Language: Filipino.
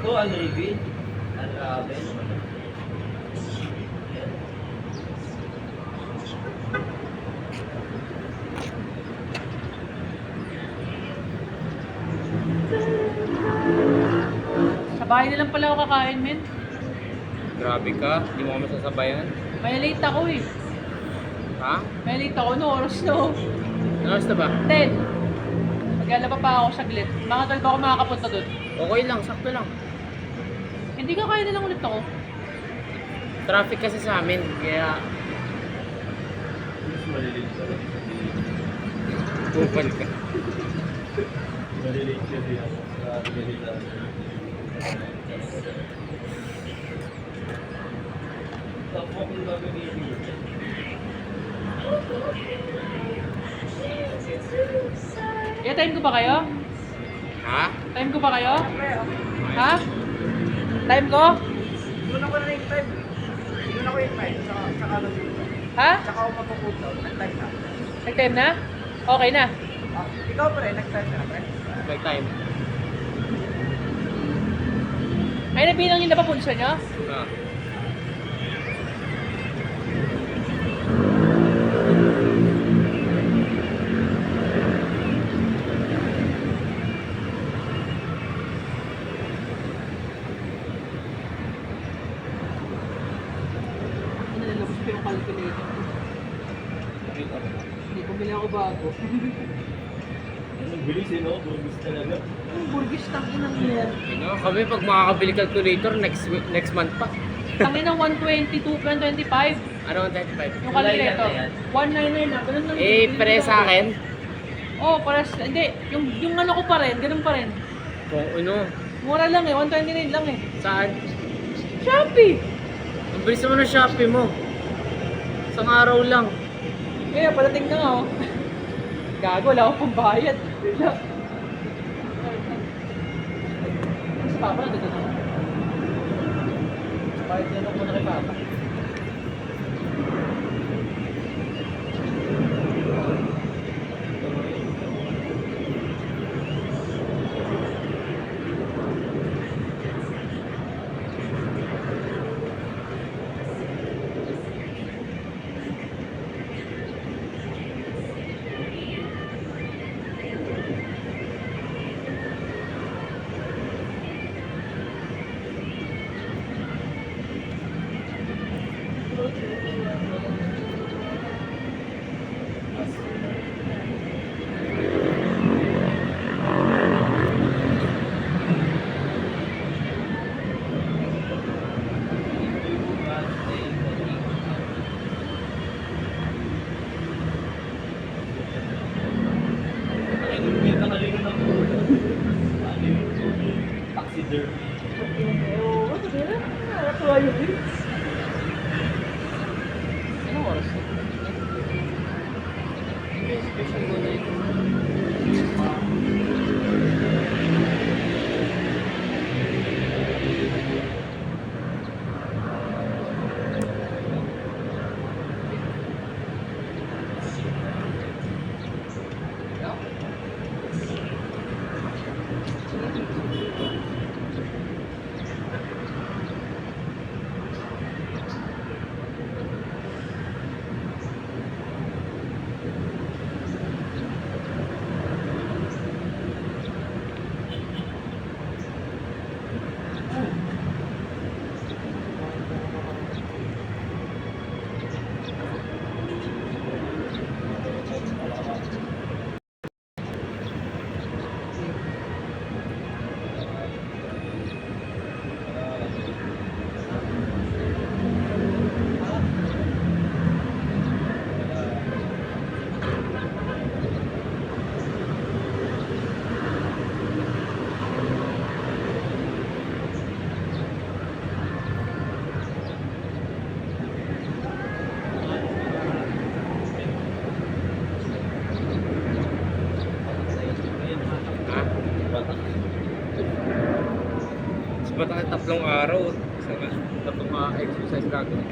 Ito, unrevealed. Unravel. Sa bahay na lang pala ako kakain, men. Grabe ka, hindi mo kami sasabayan. May late ako eh. Ha? May late ako, no oras na oh. Ano oras na ba? 10. Maglalaba pa ako saglit. Mga 12 ako makakapunta doon. Okay lang, sakto lang. Hindi ka kaya na lang ulit ako. Traffic kasi sa amin, kaya Mas malilate ka rin. kupal ka. Malilate ka rin ako sa military. Tapos kung gagamitin mo. Time ko ba kayo? Ha? Time ko ba kayo? Ha? Time ko? Doon ako na yung time. Doon ako yung time. Saka ano dito. Ha? Saka ako mapupunta. Nag-time na. Nag-time na? Okay na. Ah, ikaw pa rin, nag-time na pre. Like time. Ay, nabilang yung napapunsa nyo? Ah. Nalabas ko yung calculator. Hindi, bumili ako bago. Ang bilis eh, no? Burgis talaga. Ang burgis tang inang yan. Ano, kami pag makakabili calculator next month pa. Tangin ng 122, 125. Ano ang 35? Yung calculator. 199 na. Ganun lang. Eh, pare sa akin. Oo, pares. Hindi. Yung ano ko pa rin. Ganun pa rin. Kung ano, Mura lang eh. 129 lang eh. saan? Shopee! Ang bilis naman ng Shopee mo. Isang araw lang. Kaya palating na nga oh. Gago, wala akong pambayad. Si Papa na dito na. Bayad na lang muna kay Papa. May nakalingon ako. Ano yun? Taxidermy. Oo, ano ba yan? Natuwa yun eh. Anong oras na? Special mo na ito. Ha? Sa tatlong araw, tatlong exercise gagawin.